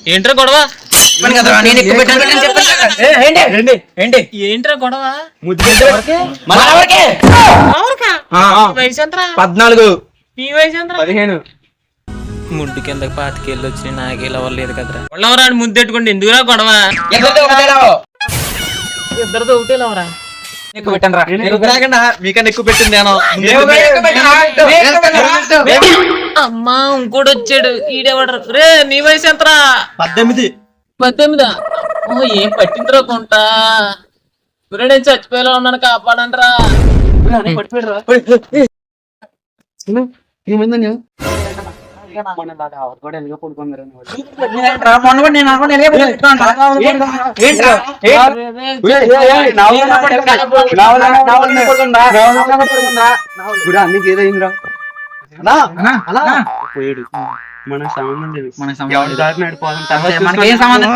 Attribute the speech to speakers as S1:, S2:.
S1: ఏంట్రా గొడవ ఏంట్రా గొడవ
S2: 14
S1: ఈ వయసు ఎంత
S2: 15
S1: ముడ్డు కింద పాతికేళ్ళు వచ్చి నాకేలా అవ్వలేదు కదరా వాళ్ళవరాడు ముద్దెట్టుకోండి ఎందుకురా గొడవ ఇద్దరితో ఒకటే లేవరా
S2: మీకన్నా ఎక్కువ పెట్టింది నేను
S1: అమ్మా ఇంకోటి వచ్చాడు ఈడేవాడు రే నీ వయసు ఎంతరా 18 ఏం పట్టిందిరా కొంట నేను చచ్చిపోయేలా ఉన్నాను కాపాడండి రా
S2: ఏదైందిరా పోయాడు మన సంబంధం లేదు మనకేం సంబంధం